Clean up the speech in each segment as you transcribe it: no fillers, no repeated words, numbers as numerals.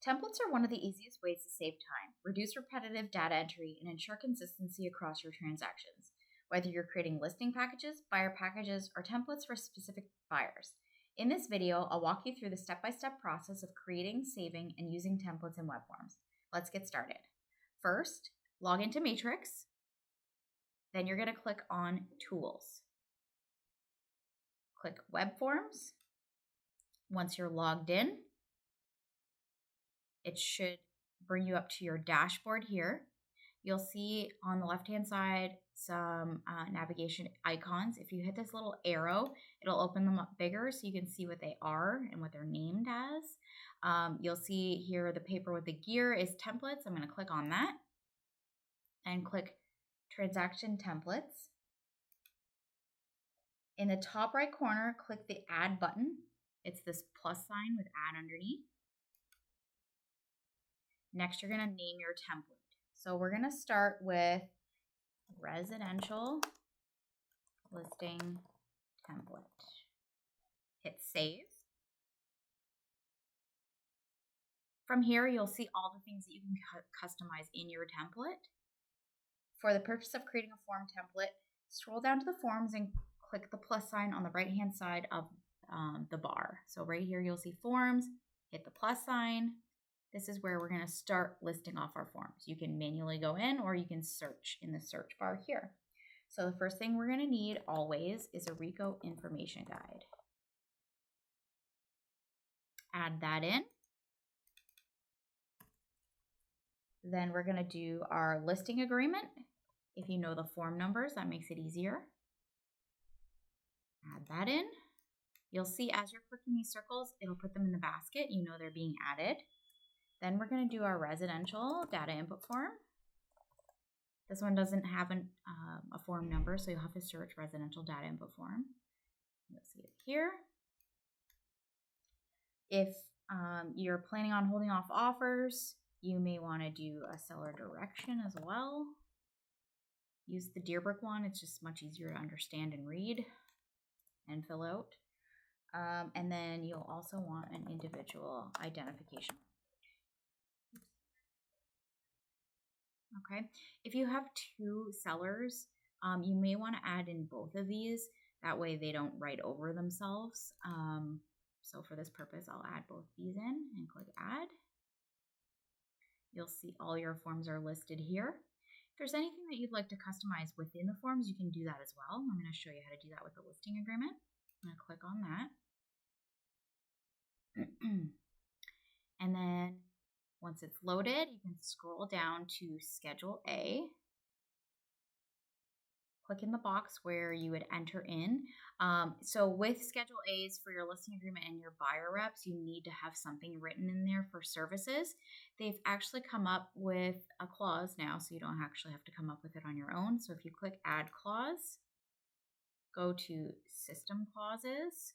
Templates are one of the easiest ways to save time, reduce repetitive data entry, and ensure consistency across your transactions. Whether you're creating listing packages, buyer packages, or templates for specific buyers. In this video, I'll walk you through the step-by-step process of creating, saving, and using templates in Webforms. Let's get started. First, log into Matrix. Then you're going to click on Tools. Click Webforms. Once you're logged in, it should bring you up to your dashboard here. You'll see on the left-hand side some navigation icons. If you hit this little arrow, it'll open them up bigger so you can see what they are and what they're named as. You'll see here the paper with the gear is templates. I'm going to click on that and click Transaction Templates. In the top right corner, click the Add button. It's this plus sign with Add underneath. Next, you're going to name your template. So we're going to start with residential listing template. Hit save. From here, you'll see all the things that you can customize in your template. For the purpose of creating a form template, scroll down to the forms and click the plus sign on the right-hand side of the bar. So right here, you'll see forms, hit the plus sign. This is where we're going to start listing off our forms. You can manually go in or you can search in the search bar here. So the first thing we're going to need always is a RICO information guide. Add that in. Then we're going to do our listing agreement. If you know the form numbers, that makes it easier. Add that in. You'll see as you're clicking these circles, it'll put them in the basket. You know they're being added. Then we're going to do our residential data input form. This one doesn't have a form number, so you'll have to search residential data input form. You'll see it here. If you're planning on holding off offers, you may want to do a seller direction as well. Use the Deerbrick one. It's just much easier to understand and read and fill out. And then you'll also want an individual identification. Okay, if you have two sellers, you may want to add in both of these. That way they don't write over themselves. So for this purpose, I'll add both these in and click Add. You'll see all your forms are listed here. If there's anything that you'd like to customize within the forms, you can do that as well. I'm going to show you how to do that with the listing agreement. I'm going to click on that. And then once it's loaded, you can scroll down to Schedule A. Click in the box where you would enter in. So with Schedule A's for your listing agreement and your buyer reps, you need to have something written in there for services. They've actually come up with a clause now, so you don't actually have to come up with it on your own. So if you click Add Clause, go to System Clauses,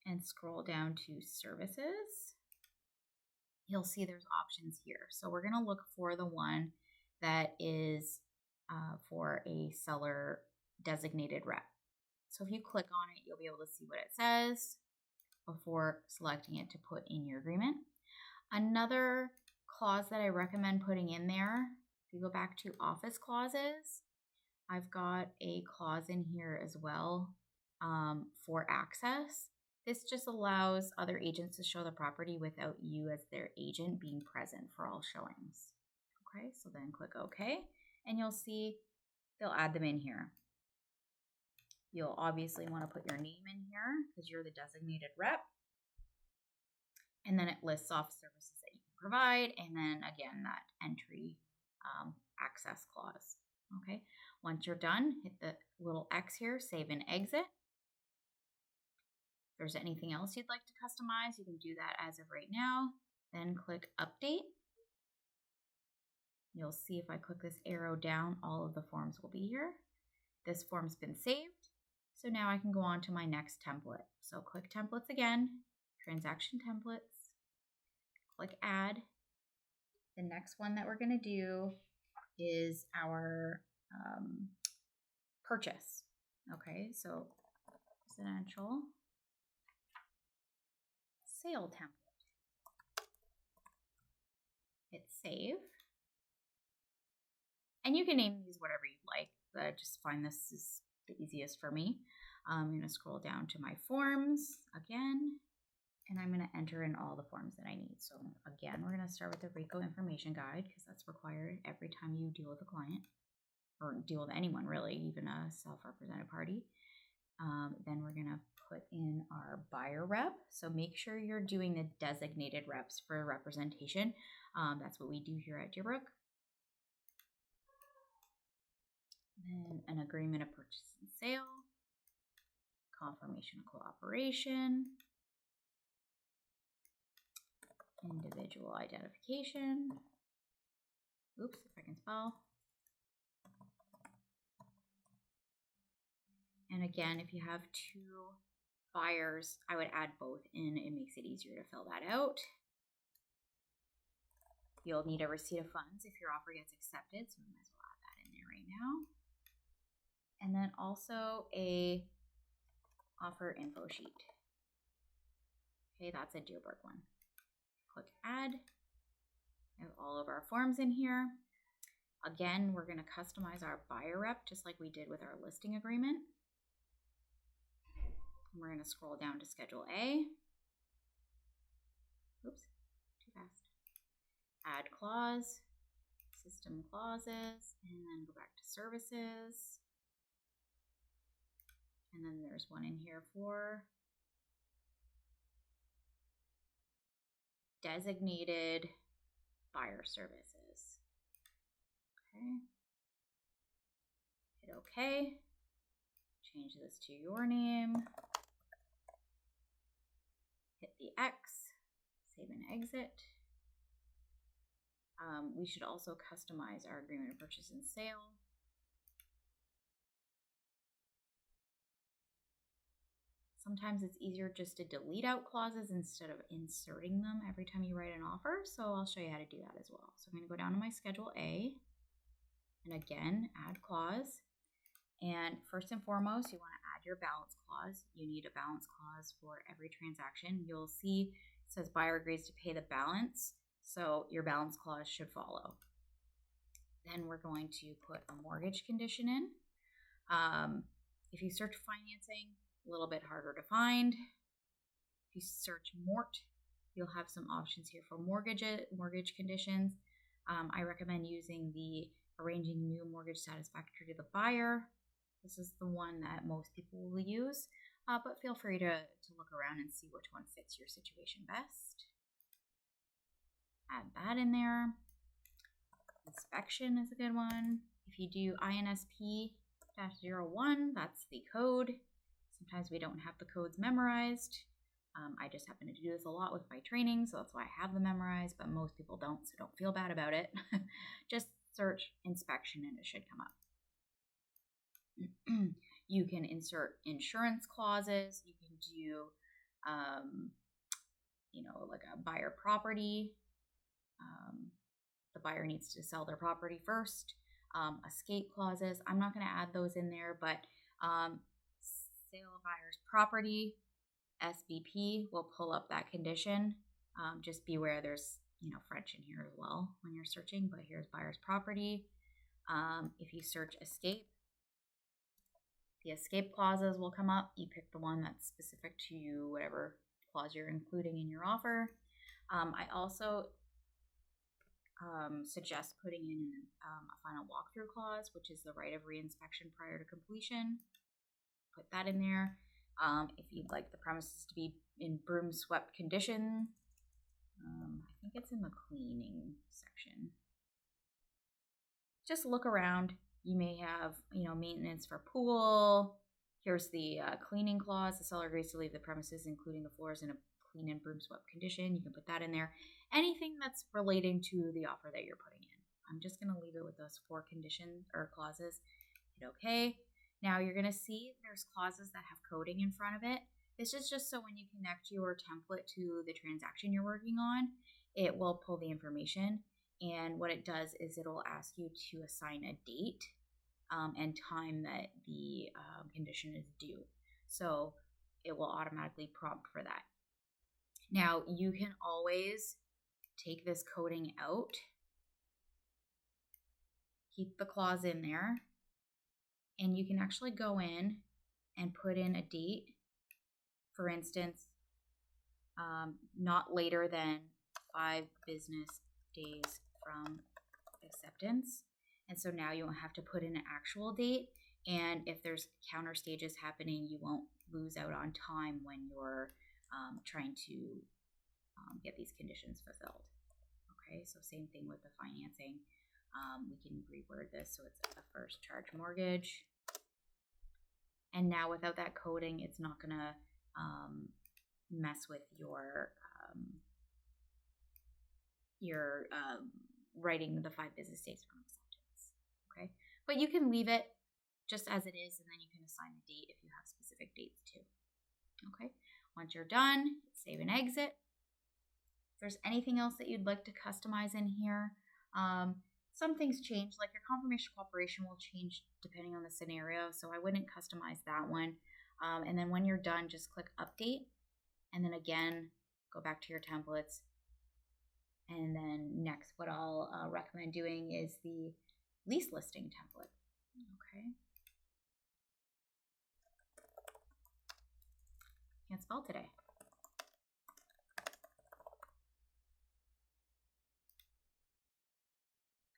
and scroll down to Services. You'll see there's options here. So we're going to look for the one that is for a seller designated rep. So if you click on it, you'll be able to see what it says before selecting it to put in your agreement. Another clause that I recommend putting in there, if you go back to Office Clauses, I've got a clause in here as well for access. This just allows other agents to show the property without you as their agent being present for all showings. Okay, so then click OK, and you'll see they'll add them in here. You'll obviously want to put your name in here because you're the designated rep. And then it lists off services that you can provide, and then again, that entry access clause. Okay, once you're done, hit the little X here, save and exit. If there's anything else you'd like to customize, you can do that as of right now. Then click Update. You'll see if I click this arrow down, all of the forms will be here. This form's been saved. So now I can go on to my next template. So click Templates again, Transaction Templates, click Add. The next one that we're going to do is our purchase. Okay, so residential sale template. Hit save. And you can name these whatever you'd like. I just find this is the easiest for me. I'm going to scroll down to my forms again, and I'm going to enter in all the forms that I need. So again, we're going to start with the RICO information guide because that's required every time you deal with a client or deal with anyone really, even a self-represented party. Then we're going to put in our buyer rep. So make sure you're doing the designated reps for representation. That's what we do here at Deerbrook. Then an agreement of purchase and sale, confirmation of cooperation, individual identification. Oops, if I can spell. And again, if you have two buyers, I would add both in. It makes it easier to fill that out. You'll need a receipt of funds if your offer gets accepted, so we might as well add that in there right now. And then also a offer info sheet. Okay, that's a Deerbrook one. Click add. I have all of our forms in here. Again, we're going to customize our buyer rep just like we did with our listing agreement. And we're going to scroll down to Schedule A. Oops, too fast. Add clause, system clauses, and then go back to services. And then there's one in here for designated buyer services. Okay. Hit OK. Change this to your name. Hit the X. Save and exit. We should also customize our agreement of purchase and sale. Sometimes it's easier just to delete out clauses instead of inserting them every time you write an offer. So I'll show you how to do that as well. So I'm going to go down to my Schedule A and again, add clause. And first and foremost, you want to add your balance clause. You need a balance clause for every transaction. You'll see it says buyer agrees to pay the balance. So your balance clause should follow. Then we're going to put a mortgage condition in. If you search financing, a little bit harder to find. If you search mort, you'll have some options here for mortgage conditions. I recommend using the arranging new mortgage satisfactory to the buyer. This is the one that most people will use, but feel free to look around and see which one fits your situation best. Add that in there. Inspection is a good one. If you do INSP-01, that's the code. Sometimes we don't have the codes memorized. I just happen to do this a lot with my training, so that's why I have them memorized, but most people don't, so don't feel bad about it. Just search inspection and it should come up. You can insert insurance clauses. You can do, like a buyer property. The buyer needs to sell their property first. Escape clauses. I'm not going to add those in there, but sale of buyer's property, SBP, will pull up that condition. Just beware there's French in here as well when you're searching, but here's buyer's property. If you search escape, the escape clauses will come up. You pick the one that's specific to whatever clause you're including in your offer. I also suggest putting in a final walkthrough clause, which is the right of reinspection prior to completion. Put that in there. If you'd like the premises to be in broom swept condition, I think it's in the cleaning section. Just look around. You may have, maintenance for pool. Here's the cleaning clause. The seller agrees to leave the premises, including the floors, in a clean and broom swept condition. You can put that in there. Anything that's relating to the offer that you're putting in. I'm just going to leave it with those 4 conditions or clauses. Hit OK. Now you're going to see there's clauses that have coding in front of it. This is just so when you connect your template to the transaction you're working on, it will pull the information. And what it does is it'll ask you to assign a date and time that the condition is due. So it will automatically prompt for that. Now you can always take this coding out, keep the clause in there, and you can actually go in and put in a date. For instance, not later than 5 business days from acceptance. And so now you won't have to put in an actual date. And if there's counter stages happening, you won't lose out on time when you're trying to get these conditions fulfilled. Okay, so same thing with the financing. We can reword this so it's a first charge mortgage. And now without that coding, it's not going to mess with your writing the 5 business days from acceptance. Okay, but you can leave it just as it is, and then you can assign a date if you have specific dates too. Okay, once you're done, save and exit. If there's anything else that you'd like to customize in here, some things change, like your confirmation cooperation will change depending on the scenario, so I wouldn't customize that one. And then when you're done, just click update, and then again, go back to your templates. And then next, what I'll recommend doing is the lease listing template. Okay. Can't spell today.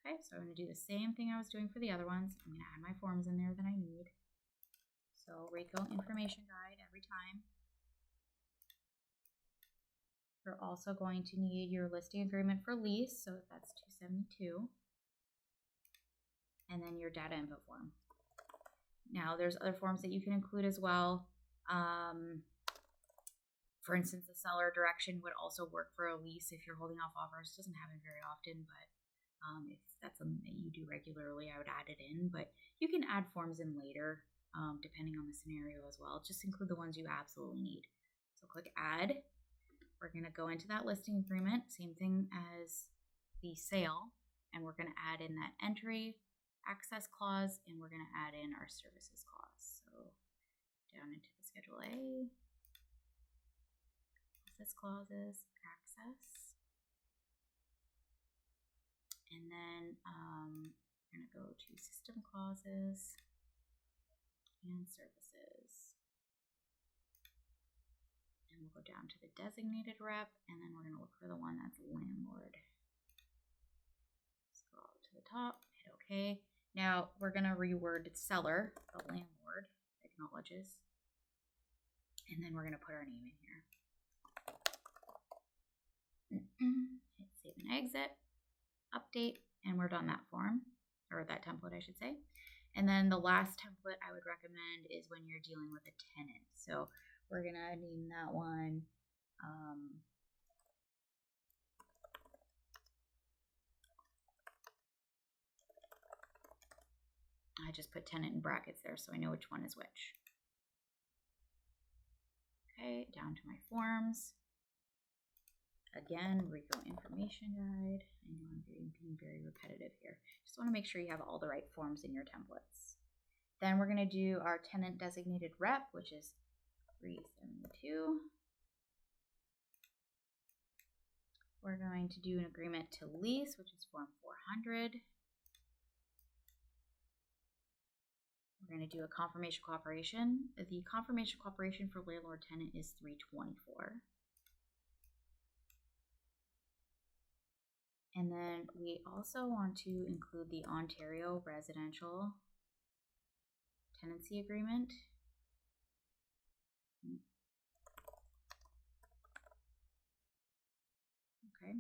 Okay, so I'm going to do the same thing I was doing for the other ones. I'm going to add my forms in there that I need. So RICO information guide every time. You're also going to need your listing agreement for lease, so that's 272. And then your data input form. Now there's other forms that you can include as well. For instance, the seller direction would also work for a lease if you're holding off offers. It doesn't happen very often, but if that's something that you do regularly, I would add it in. But you can add forms in later, depending on the scenario as well. Just include the ones you absolutely need. So click add. We're going to go into that listing agreement, same thing as the sale, and we're going to add in that entry, access clause, and we're going to add in our services clause. So down into the Schedule A, access clauses, access, and then we're going to go to system clauses and services. And we'll go down to the designated rep, and then we're going to look for the one that's landlord. Scroll to the top, hit OK. Now we're going to reword seller, the landlord acknowledges, and then we're going to put our name in here. Hit save and exit, update, and we're done that form, or that template, I should say. And then the last template I would recommend is when you're dealing with a tenant. So we're going to name that one I just put tenant in brackets there so I know which one is which. Okay, down to my forms. Again, RICO information guide. I know I'm being very repetitive here. Just want to make sure you have all the right forms in your templates. Then we're going to do our tenant designated rep, which is 372. We're going to do an agreement to lease, which is form 400. We're going to do a confirmation cooperation. The confirmation cooperation for landlord tenant is 324. And then we also want to include the Ontario residential tenancy agreement. Okay,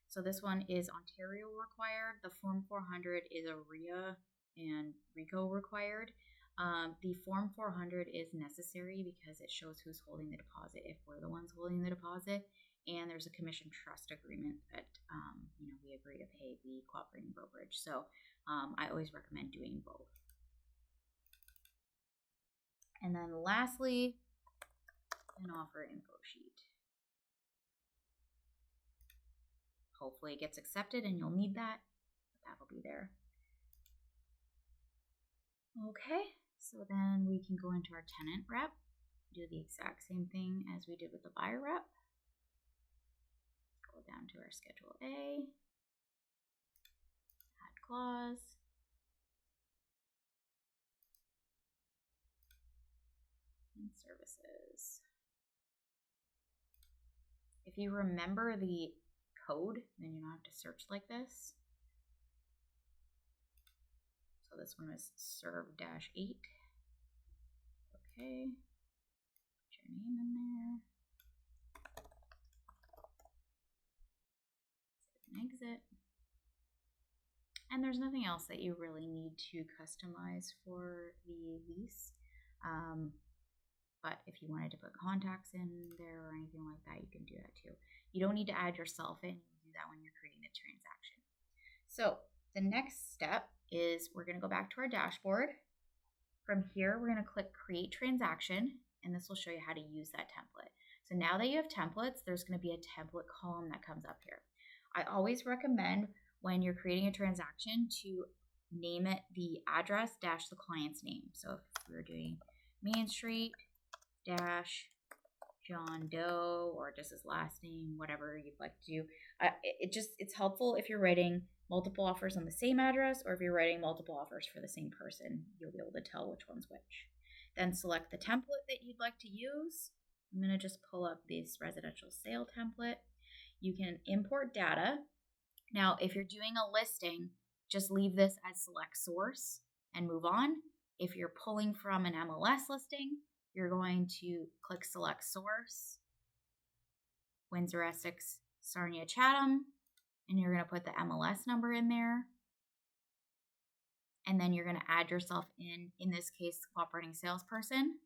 so this one is Ontario required. The Form 400 is a RIA and RICO required. The Form 400 is necessary because it shows who's holding the deposit if we're the ones holding the deposit, and there's a commission trust agreement that we agree to pay the cooperating brokerage. So I always recommend doing both. And then lastly, an offer info sheet. Hopefully it gets accepted and you'll need that. That'll be there. Okay, so then we can go into our tenant rep, do the exact same thing as we did with the buyer rep. Go down down to our Schedule A, add clause. And services. If you remember the code, then you don't have to search like this. So this one was serve-8. Okay. Put your name in there. Save and exit. And there's nothing else that you really need to customize for the lease. But if you wanted to put contacts in there or anything like that, you can do that too. You don't need to add yourself in. You do that when you're creating the transaction. So the next step is we're going to go back to our dashboard. From here, we're going to click Create Transaction, and this will show you how to use that template. So now that you have templates, there's going to be a template column that comes up here. I always recommend when you're creating a transaction to name it the address dash the client's name. So if we were doing Main Street dash John Doe, or just his last name, whatever you'd like to do. It's helpful if you're writing multiple offers on the same address, or if you're writing multiple offers for the same person, you'll be able to tell which one's which. Then select the template that you'd like to use. I'm going to just pull up this residential sale template. You can import data. Now, if you're doing a listing, just leave this as select source and move on. If you're pulling from an MLS listing, you're going to click select source, Windsor, Essex, Sarnia, Chatham, and you're going to put the MLS number in there. And then you're going to add yourself in this case, cooperating salesperson.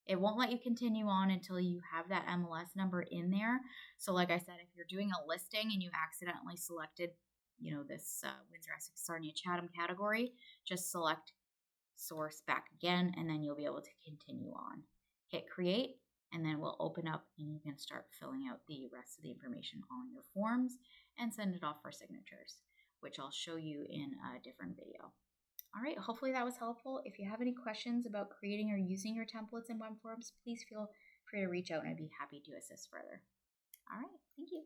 It won't let you continue on until you have that MLS number in there. So like I said, if you're doing a listing and you accidentally selected, this Windsor, Essex, Sarnia, Chatham category, just select source back again, and then you'll be able to continue on. Hit create, and then we'll open up and you can start filling out the rest of the information on your forms and send it off for signatures, which I'll show you in a different video. All right, hopefully that was helpful. If you have any questions about creating or using your templates in Webforms, please feel free to reach out and I'd be happy to assist further. All right, thank you.